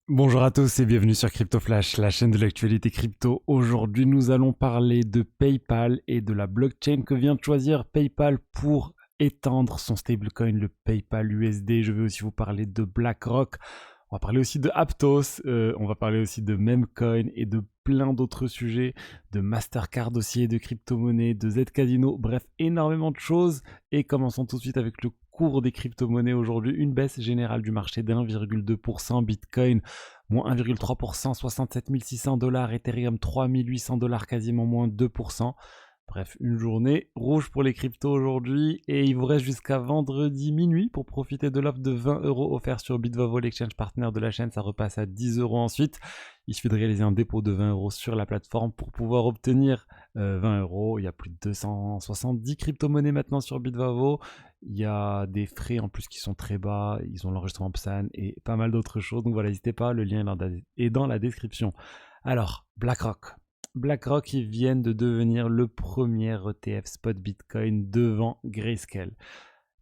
Bonjour à tous et bienvenue sur Crypto Flash, la chaîne de l'actualité crypto. Aujourd'hui, nous allons parler de PayPal et de la blockchain que vient de choisir PayPal pour étendre son stablecoin, le PayPal USD. Je vais aussi vous parler de BlackRock. On va parler aussi de Aptos, on va parler aussi de Memcoin et de plein d'autres sujets, de Mastercard aussi, de crypto-monnaies, de Z-Casino, bref, énormément de choses. Et commençons tout de suite avec le cours des crypto-monnaies aujourd'hui. Une baisse générale du marché de 1,2%, Bitcoin moins 1,3%, 67 600 dollars, Ethereum 3 800 dollars, quasiment moins 2%. Bref, une journée rouge pour les cryptos aujourd'hui et il vous reste jusqu'à vendredi minuit pour profiter de l'offre de 20 euros offert sur Bitvavo, l'exchange partner de la chaîne. Ça repasse à 10 euros ensuite. Il suffit de réaliser un dépôt de 20 euros sur la plateforme pour pouvoir obtenir 20 euros. Il y a plus de 270 crypto-monnaies maintenant sur Bitvavo. Il y a des frais en plus qui sont très bas. Ils ont l'enregistrement PSAN et pas mal d'autres choses. Donc voilà, n'hésitez pas, le lien est dans la description. Alors, BlackRock. BlackRock, ils viennent de devenir le premier ETF spot Bitcoin devant Grayscale.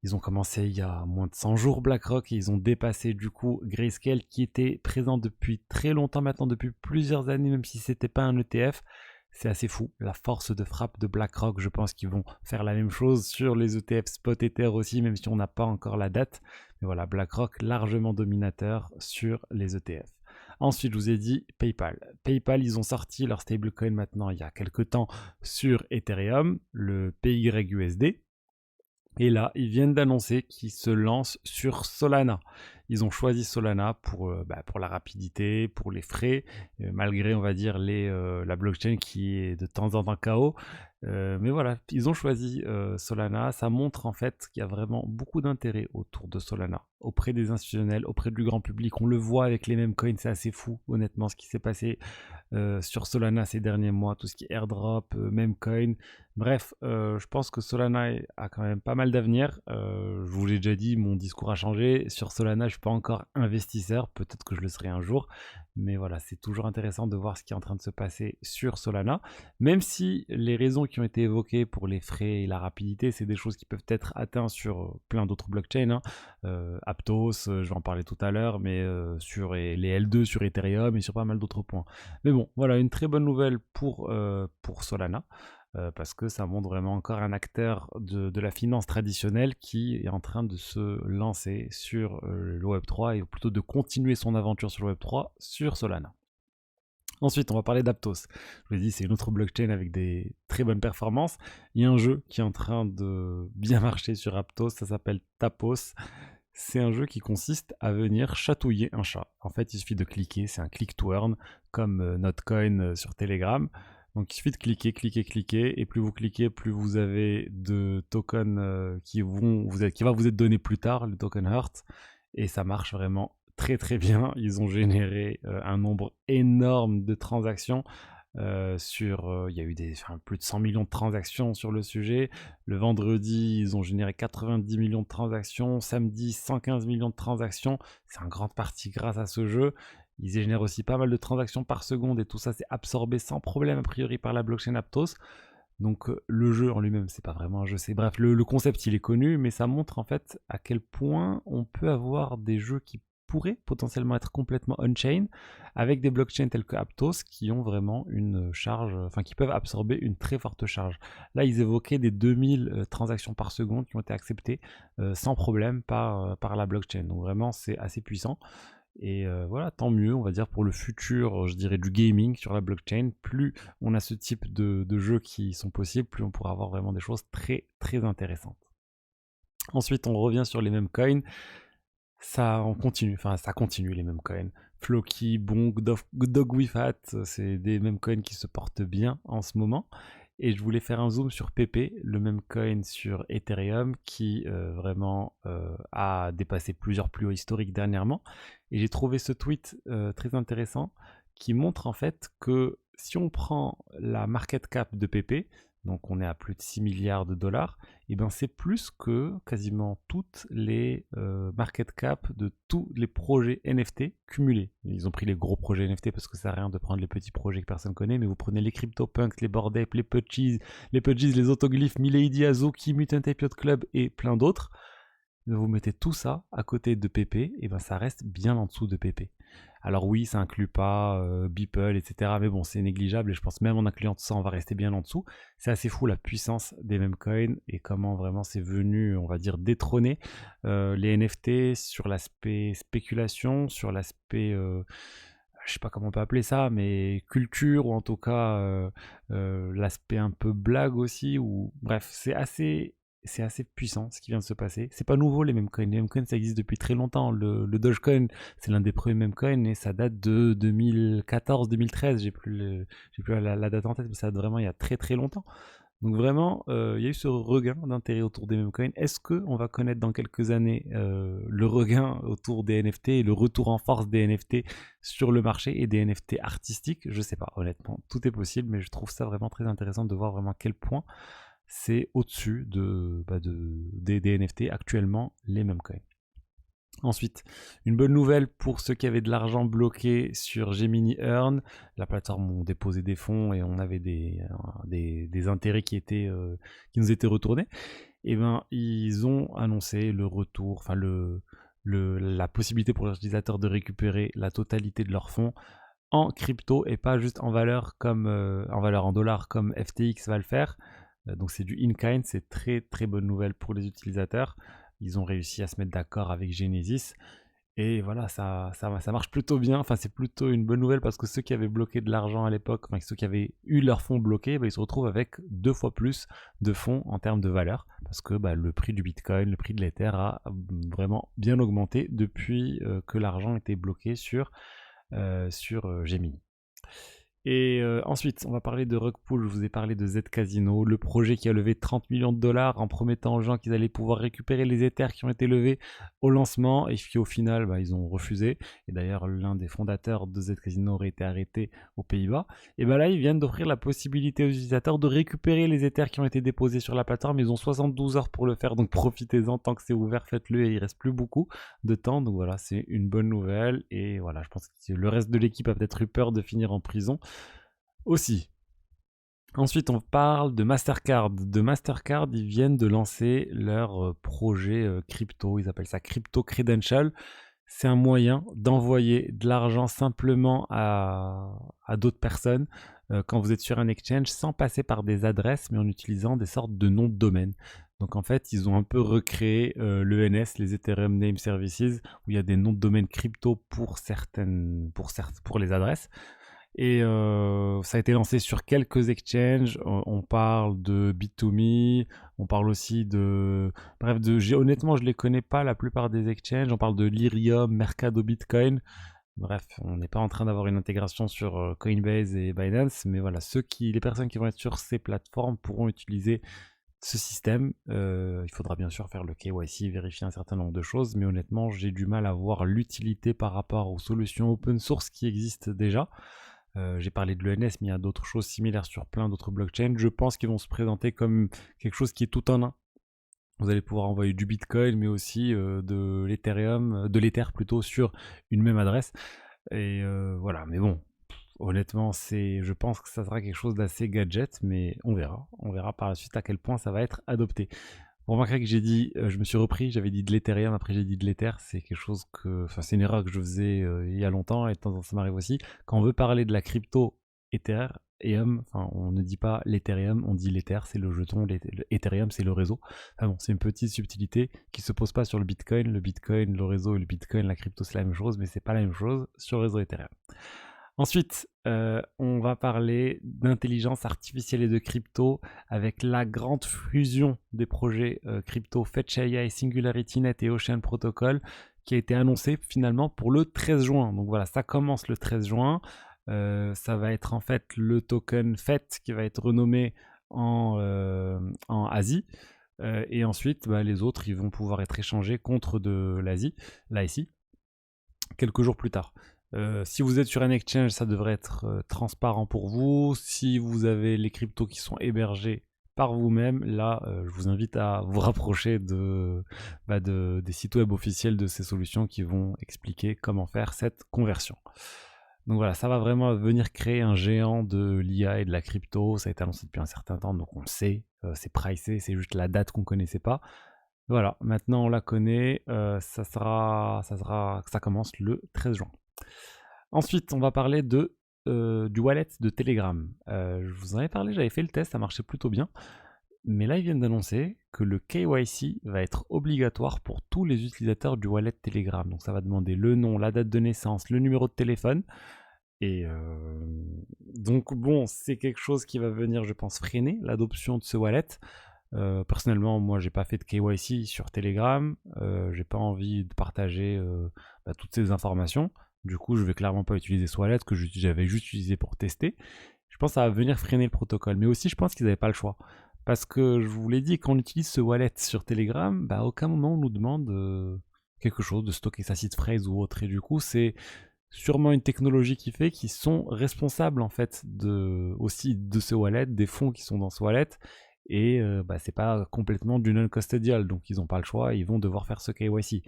Ils ont commencé il y a moins de 100 jours BlackRock et ils ont dépassé du coup Grayscale qui était présent depuis très longtemps maintenant, depuis plusieurs années, même si c'était pas un ETF. C'est assez fou, la force de frappe de BlackRock. Je pense qu'ils vont faire la même chose sur les ETF spot Ether aussi, même si on n'a pas encore la date. Mais voilà, BlackRock largement dominateur sur les ETF. Ensuite, je vous ai dit PayPal. PayPal, ils ont sorti leur stablecoin maintenant il y a quelques temps sur Ethereum, le PYUSD. Et là, ils viennent d'annoncer qu'ils se lancent sur Solana. Ils ont choisi Solana pour la rapidité, pour les frais, malgré, on va dire, la blockchain qui est de temps en temps KO. Mais voilà, ils ont choisi Solana. Ça montre en fait qu'il y a vraiment beaucoup d'intérêt autour de Solana, auprès des institutionnels, auprès du grand public. On le voit avec les mêmes coins, c'est assez fou, honnêtement, ce qui s'est passé sur Solana ces derniers mois, tout ce qui est airdrop, Memcoin. Bref, je pense que Solana a quand même pas mal d'avenir. Je vous l'ai déjà dit, mon discours a changé. Sur Solana, je ne suis pas encore investisseur. Peut-être que je le serai un jour. Mais voilà, c'est toujours intéressant de voir ce qui est en train de se passer sur Solana. Même si les raisons qui ont été évoquées pour les frais et la rapidité, c'est des choses qui peuvent être atteintes sur plein d'autres blockchains, hein. Aptos, je vais en parler tout à l'heure, mais sur les L2 sur Ethereum et sur pas mal d'autres points. Mais bon, voilà, une très bonne nouvelle pour Solana. Parce que ça montre vraiment encore un acteur de la finance traditionnelle qui est en train de se lancer sur le Web3 et plutôt de continuer son aventure sur le Web3 sur Solana. Ensuite, on va parler d'Aptos. Je vous l'ai dit, c'est une autre blockchain avec des très bonnes performances. Il y a un jeu qui est en train de bien marcher sur Aptos, ça s'appelle Tapos. C'est un jeu qui consiste à venir chatouiller un chat. En fait, il suffit de cliquer, c'est un click to earn, comme Notcoin sur Telegram. Donc il suffit de cliquer, cliquer, cliquer, et plus vous cliquez, plus vous avez de tokens qui va vous être donné plus tard, le token Heart, et ça marche vraiment très très bien. Ils ont généré un nombre énorme de transactions. Il y a eu plus de 100 millions de transactions sur le sujet. Le vendredi, ils ont généré 90 millions de transactions. Samedi, 115 millions de transactions. C'est en grande partie grâce à ce jeu. Ils génèrent aussi pas mal de transactions par seconde et tout ça, c'est absorbé sans problème a priori par la blockchain Aptos. Donc le jeu en lui-même, c'est pas vraiment un jeu. C'est bref, le concept il est connu, mais ça montre en fait à quel point on peut avoir des jeux qui pourraient potentiellement être complètement on-chain avec des blockchains telles que Aptos qui ont vraiment une charge, enfin qui peuvent absorber une très forte charge. Là, ils évoquaient des 2000 transactions par seconde qui ont été acceptées sans problème par la blockchain. Donc vraiment, c'est assez puissant. Et voilà, tant mieux, on va dire, pour le futur, je dirais, du gaming sur la blockchain. Plus on a ce type de jeux qui sont possibles, plus on pourra avoir vraiment des choses très, très intéressantes. Ensuite, on revient sur les mêmes coins. Ça continue les mêmes coins. Floki, Bonk, Dogwifat, c'est des mêmes coins qui se portent bien en ce moment. Et je voulais faire un zoom sur PP, le même coin sur Ethereum qui vraiment a dépassé plusieurs plus hauts historiques dernièrement. Et j'ai trouvé ce tweet très intéressant qui montre en fait que si on prend la market cap de PP, donc on est à plus de 6 milliards de dollars, et ben c'est plus que quasiment toutes les market cap de tous les projets NFT cumulés. Ils ont pris les gros projets NFT parce que ça sert à rien de prendre les petits projets que personne connaît, mais vous prenez les CryptoPunks, les Bored Ape, les Pudgies, les Autoglyphes, Milady, Azuki, Mutant Ape Yacht Club et plein d'autres. Vous mettez tout ça à côté de PP, et ben ça reste bien en dessous de PP. Alors oui, ça inclut pas Beeple, etc. Mais bon, c'est négligeable et je pense même en incluant tout ça, on va rester bien en dessous. C'est assez fou la puissance des meme coins et comment vraiment c'est venu, on va dire, détrôner les NFT sur l'aspect spéculation, sur l'aspect je sais pas comment on peut appeler ça, mais culture ou en tout cas l'aspect un peu blague aussi. Ou bref, c'est assez puissant ce qui vient de se passer. C'est pas nouveau les meme coins. Les meme coins ça existe depuis très longtemps. Le Dogecoin c'est l'un des premiers meme coins et ça date de 2014-2013. J'ai plus la date en tête, mais ça date vraiment il y a très très longtemps. Donc vraiment, il y a eu ce regain d'intérêt autour des meme coins. Est-ce qu'on va connaître dans quelques années le regain autour des NFT et le retour en force des NFT sur le marché et des NFT artistiques? Je sais pas, honnêtement, tout est possible, mais je trouve ça vraiment très intéressant de voir vraiment à quel point c'est au-dessus des NFT actuellement, les meme coins. Ensuite, une bonne nouvelle pour ceux qui avaient de l'argent bloqué sur Gemini Earn. La plateforme ont déposé des fonds et on avait des intérêts qui nous étaient retournés. Et ben, ils ont annoncé le retour, enfin la possibilité pour les utilisateurs de récupérer la totalité de leurs fonds en crypto et pas juste en valeur en dollars comme FTX va le faire. Donc c'est du in-kind, c'est très très bonne nouvelle pour les utilisateurs. Ils ont réussi à se mettre d'accord avec Genesis. Et voilà, ça marche plutôt bien. Enfin, c'est plutôt une bonne nouvelle parce que ceux qui avaient bloqué de l'argent à l'époque, enfin, ceux qui avaient eu leurs fonds bloqués, bah, ils se retrouvent avec 2 fois plus de fonds en termes de valeur. Parce que bah, le prix du Bitcoin, le prix de l'Ether a vraiment bien augmenté depuis que l'argent était bloqué sur Gemini. Et ensuite, on va parler de Rugpool. Je vous ai parlé de Z Casino, le projet qui a levé 30 millions de dollars en promettant aux gens qu'ils allaient pouvoir récupérer les Ethers qui ont été levés au lancement et qui au final, bah, ils ont refusé. Et d'ailleurs, l'un des fondateurs de Z Casino aurait été arrêté aux Pays-Bas. Et bah là, ils viennent d'offrir la possibilité aux utilisateurs de récupérer les Ethers qui ont été déposés sur la plateforme. Ils ont 72 heures pour le faire, donc profitez-en tant que c'est ouvert, faites-le et il reste plus beaucoup de temps. Donc voilà, c'est une bonne nouvelle. Et voilà, je pense que le reste de l'équipe a peut-être eu peur de finir en prison aussi. Ensuite, on parle de Mastercard. De Mastercard, ils viennent de lancer leur projet crypto. Ils appellent ça Crypto Credential. C'est un moyen d'envoyer de l'argent simplement à d'autres personnes quand vous êtes sur un exchange sans passer par des adresses, mais en utilisant des sortes de noms de domaine. Donc en fait, ils ont un peu recréé l'ENS, les Ethereum Name Services, où il y a des noms de domaine crypto pour les adresses. Et ça a été lancé sur quelques exchanges. On parle de Bit2Me, on parle aussi de... Bref, honnêtement, je ne les connais pas, la plupart des exchanges. On parle de Lyrium, Mercado Bitcoin. Bref, on n'est pas en train d'avoir une intégration sur Coinbase et Binance, mais voilà, les personnes qui vont être sur ces plateformes pourront utiliser ce système. Il faudra bien sûr faire le KYC, vérifier un certain nombre de choses, mais honnêtement, j'ai du mal à voir l'utilité par rapport aux solutions open source qui existent déjà. J'ai parlé de l'ENS, mais il y a d'autres choses similaires sur plein d'autres blockchains. Je pense qu'ils vont se présenter comme quelque chose qui est tout en un. Vous allez pouvoir envoyer du Bitcoin, mais aussi de l'Ethereum, de l'Ether plutôt, sur une même adresse. Et voilà, mais bon, honnêtement, je pense que ça sera quelque chose d'assez gadget, mais on verra. On verra par la suite à quel point ça va être adopté. Vous remarquerez que j'ai dit, je me suis repris, j'avais dit de l'Ethereum, après j'ai dit de l'Ether, c'est quelque chose c'est une erreur que je faisais il y a longtemps et de temps en temps ça m'arrive aussi. Quand on veut parler de la crypto Ethereum, enfin on ne dit pas l'Ethereum, on dit l'Ether, c'est le jeton, l'Ethereum c'est le réseau. Enfin bon, c'est une petite subtilité qui se pose pas sur le Bitcoin, le réseau et le Bitcoin, la crypto c'est la même chose, mais c'est pas la même chose sur le réseau Ethereum. Ensuite, on va parler d'intelligence artificielle et de crypto avec la grande fusion des projets crypto FetchAI, SingularityNet et Ocean Protocol qui a été annoncée finalement pour le 13 juin. Donc voilà, ça commence le 13 juin. Ça va être en fait le token FET qui va être renommé en Asie. Et ensuite, les autres, ils vont pouvoir être échangés contre de l'ASI, quelques jours plus tard. Si vous êtes sur un exchange, ça devrait être transparent pour vous. Si vous avez les cryptos qui sont hébergés par vous-même, là, je vous invite à vous rapprocher des sites web officiels de ces solutions qui vont expliquer comment faire cette conversion. Donc voilà, ça va vraiment venir créer un géant de l'IA et de la crypto. Ça a été annoncé depuis un certain temps, donc on le sait, c'est pricé, c'est juste la date qu'on ne connaissait pas. Voilà, maintenant on la connaît, ça commence le 13 juin. Ensuite, on va parler du wallet de Telegram. Je vous en avais parlé, j'avais fait le test, ça marchait plutôt bien. Mais là, ils viennent d'annoncer que le KYC va être obligatoire pour tous les utilisateurs du wallet Telegram. Donc ça va demander le nom, la date de naissance, le numéro de téléphone. Et donc bon, c'est quelque chose qui va venir, je pense, freiner l'adoption de ce wallet. Personnellement, moi, j'ai pas fait de KYC sur Telegram. J'ai pas envie de partager toutes ces informations. Du coup, je vais clairement pas utiliser ce wallet que j'avais juste utilisé pour tester. Je pense que ça va venir freiner le protocole. Mais aussi, je pense qu'ils n'avaient pas le choix. Parce que je vous l'ai dit, quand on utilise ce wallet sur Telegram, à aucun moment on nous demande quelque chose, de stocker sa seed phrase ou autre. Et du coup, c'est sûrement une technologie qui fait qu'ils sont responsables en fait aussi de ce wallet, des fonds qui sont dans ce wallet. Et c'est pas complètement du non-custodial, donc ils n'ont pas le choix, ils vont devoir faire ce KYC.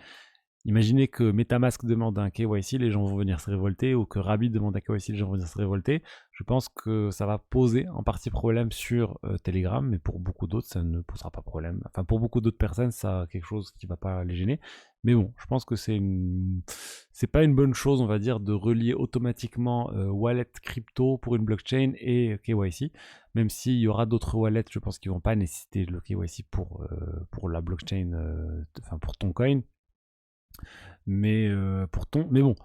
Imaginez que MetaMask demande un KYC, les gens vont venir se révolter, ou que Rabbit demande un KYC, les gens vont venir se révolter. Je pense que ça va poser en partie problème sur Telegram, mais pour beaucoup d'autres, ça ne posera pas problème. Enfin, pour beaucoup d'autres personnes, ça quelque chose qui ne va pas les gêner. Mais bon, je pense que c'est pas une bonne chose, on va dire, de relier automatiquement wallet crypto pour une blockchain et KYC. Même s'il y aura d'autres wallets, je pense qu'ils vont pas nécessiter le KYC pour la blockchain, enfin pour ton coin. Mais bon,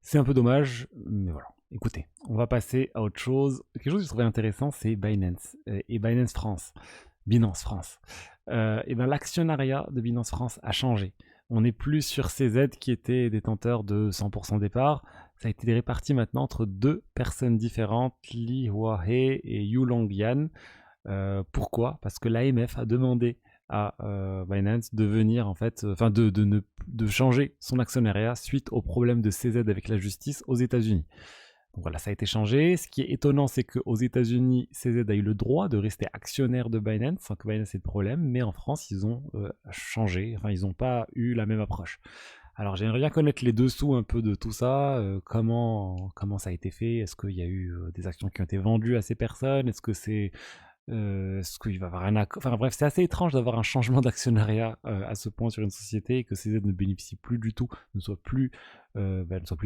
c'est un peu dommage, mais voilà. Écoutez, on va passer à autre chose. Quelque chose que je trouvais intéressant, c'est Binance et Binance France. Binance France. Et ben l'actionnariat de Binance France a changé. On n'est plus sur CZ qui était détenteur de 100% départ. Ça a été réparti maintenant entre deux personnes différentes, Li Huahei et Yu Longyan. Pourquoi? Parce que l'AMF a demandé à Binance de venir en fait, de changer son actionnariat suite au problème de CZ avec la justice aux États-Unis. Donc voilà, ça a été changé. Ce qui est étonnant, c'est qu'aux États-Unis, CZ a eu le droit de rester actionnaire de Binance sans que Binance ait de problème, mais en France, ils ont changé. Enfin, ils n'ont pas eu la même approche. Alors, j'aimerais bien connaître les dessous un peu de tout ça. Comment ça a été fait? Est-ce qu'il y a eu des actions qui ont été vendues à ces personnes? Est-ce qu'il va y avoir un accord? Enfin bref, c'est assez étrange d'avoir un changement d'actionnariat à ce point sur une société et que ces aides ne bénéficient plus du tout, ne soient plus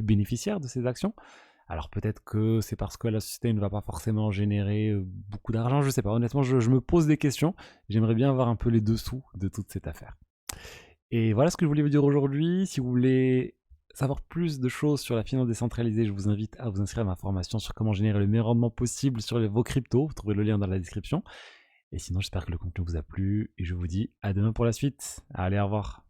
bénéficiaires de ces actions. Alors peut-être que c'est parce que la société ne va pas forcément générer beaucoup d'argent, je sais pas. Honnêtement, je me pose des questions. J'aimerais bien avoir un peu les dessous de toute cette affaire. Et voilà ce que je voulais vous dire aujourd'hui. Si vous voulez savoir plus de choses sur la finance décentralisée, je vous invite à vous inscrire à ma formation sur comment générer le meilleur rendement possible sur vos cryptos. Vous trouverez le lien dans la description. Et sinon, j'espère que le contenu vous a plu et je vous dis à demain pour la suite. Allez, au revoir.